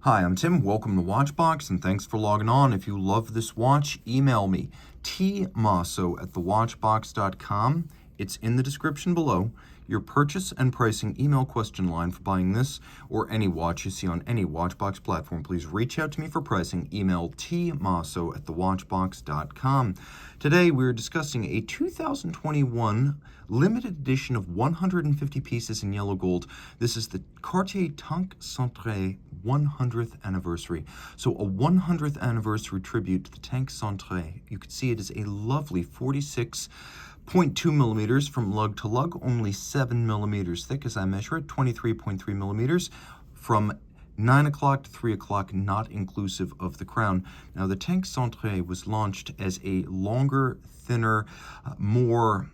Hi, I'm Tim. Welcome to Watchbox, and thanks for logging on. If you love this watch, email me, tmosso@thewatchbox.com. It's in the description below. Your purchase and pricing email question line for buying this or any watch you see on any Watchbox platform. Please reach out to me for pricing. Email tmosso@thewatchbox.com. Today we're discussing a 2021 limited edition of 150 pieces in yellow gold. This is the Cartier Tank Cintree 100th anniversary. So a 100th anniversary tribute to the Tank Cintree. You can see it is a lovely 46.2 millimeters from lug to lug, only 7 millimeters thick as I measure it, 23.3 millimeters from 9 o'clock to 3 o'clock, not inclusive of the crown. Now, the Tank Cintree was launched as a longer, thinner, more,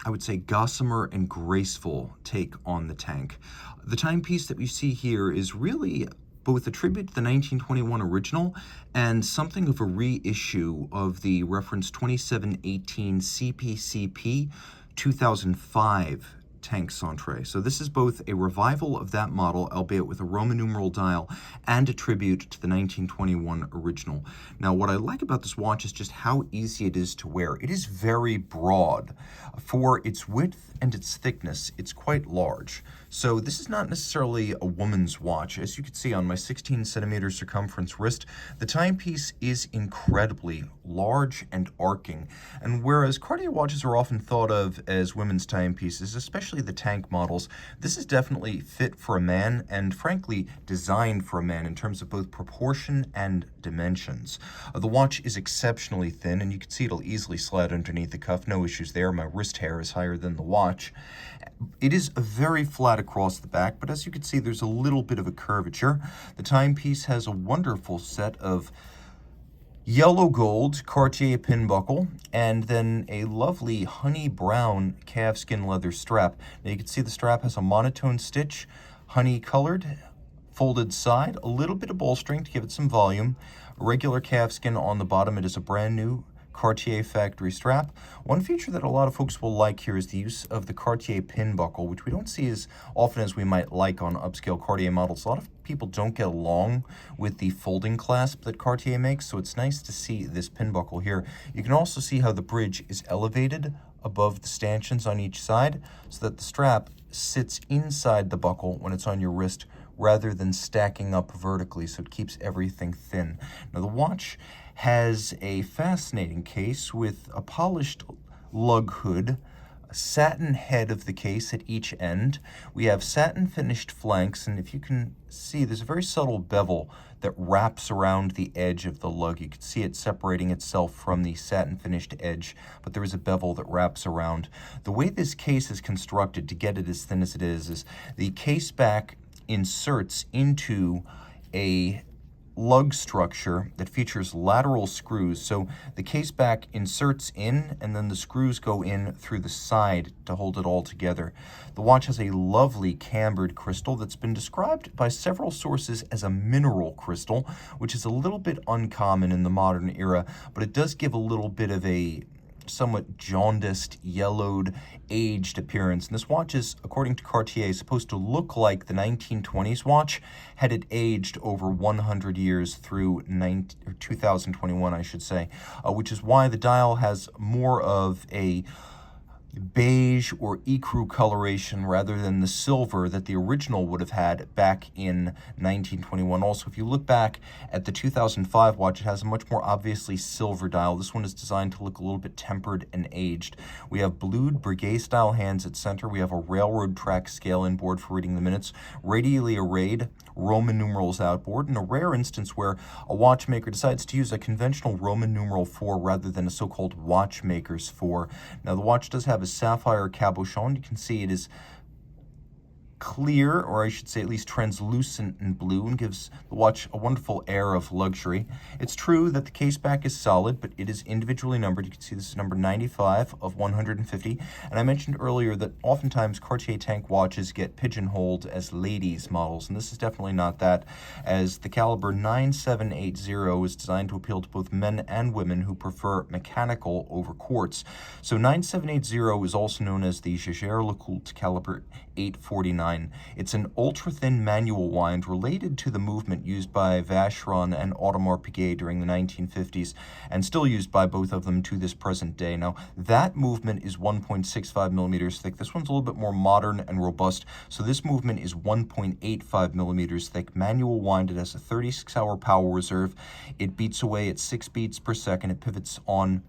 I would say, gossamer and graceful take on the Tank. The timepiece that we see here is really both a tribute to the 1921 original and something of a reissue of the reference 2718 CPCP 2005 Tank Cintree. So this is both a revival of that model, albeit with a Roman numeral dial, and a tribute to the 1921 original. Now, what I like about this watch is just how easy it is to wear. It is very broad. For its width and its thickness, it's quite large. So this is not necessarily a woman's watch. As you can see on my 16 centimeter circumference wrist, the timepiece is incredibly large and arcing. And whereas Cartier watches are often thought of as women's timepieces, especially the Tank models, this is definitely fit for a man and frankly designed for a man in terms of both proportion and dimensions. The watch is exceptionally thin, and you can see it'll easily slide underneath the cuff. No issues there. My wrist hair is higher than the watch. It is very flat across the back, but as you can see, there's a little bit of a curvature. The timepiece has a wonderful set of yellow gold Cartier pin buckle, and then a lovely honey brown calfskin leather strap. Now you can see the strap has a monotone stitch, honey colored, folded side, a little bit of bolstering to give it some volume, regular calfskin on the bottom. It is a brand new Cartier factory strap. One feature that a lot of folks will like here is the use of the Cartier pin buckle, which we don't see as often as we might like on upscale Cartier models. A lot of people don't get along with the folding clasp that Cartier makes, so it's nice to see this pin buckle here. You can also see how the bridge is elevated above the stanchions on each side so that the strap sits inside the buckle when it's on your wrist rather than stacking up vertically, so it keeps everything thin. Now, the watch has a fascinating case with a polished lug hood, a satin head of the case at each end. We have satin finished flanks, and if you can see, there's a very subtle bevel that wraps around the edge of the lug. You can see it separating itself from the satin finished edge, but there is a bevel that wraps around. The way this case is constructed to get it as thin as it is the case back inserts into a lug structure that features lateral screws. So the case back inserts in, and then the screws go in through the side to hold it all together. The watch has a lovely cambered crystal that's been described by several sources as a mineral crystal, which is a little bit uncommon in the modern era, but it does give a little bit of a somewhat jaundiced, yellowed, aged appearance. And this watch is, according to Cartier, supposed to look like the 1920s watch had it aged over 100 years through 2021, I should say, which is why the dial has more of a beige or ecru coloration rather than the silver that the original would have had back in 1921. Also, if you look back at the 2005 watch, it has a much more obviously silver dial. This one is designed to look a little bit tempered and aged. We have blued Breguet style hands at center. We have a railroad track scale inboard for reading the minutes, radially arrayed Roman numerals outboard, in a rare instance where a watchmaker decides to use a conventional Roman numeral 4 rather than a so-called watchmaker's 4. Now, the watch does have a sapphire cabochon. You can see it is clear, or I should say at least translucent in blue, and gives the watch a wonderful air of luxury. It's true that the case back is solid, but it is individually numbered. You can see this is number 95 of 150. And I mentioned earlier that oftentimes Cartier Tank watches get pigeonholed as ladies' models, and this is definitely not that, as the caliber 9780 is designed to appeal to both men and women who prefer mechanical over quartz. So 9780 is also known as the Jaeger-LeCoultre caliber 849. design. It's an ultra-thin manual wind related to the movement used by Vacheron and Audemars Piguet during the 1950s, and still used by both of them to this present day. Now, that movement is 1.65 millimeters thick. This one's a little bit more modern and robust, so this movement is 1.85 millimeters thick. Manual wind, it has a 36-hour power reserve. It beats away at 6 beats per second. It pivots on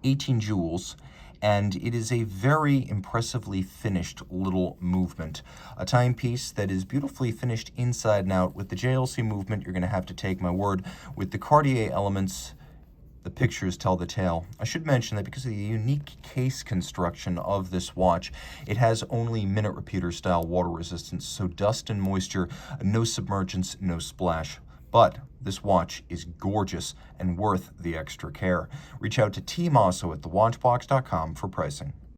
18 joules, and it is a very impressively finished little movement. A timepiece that is beautifully finished inside and out. With the JLC movement, you're going to have to take my word. With the Cartier elements, the pictures tell the tale. I should mention that because of the unique case construction of this watch, it has only minute repeater style water resistance, so dust and moisture, no submergence, no splash. But this watch is gorgeous and worth the extra care. Reach out to Team Mosso at thewatchbox.com for pricing.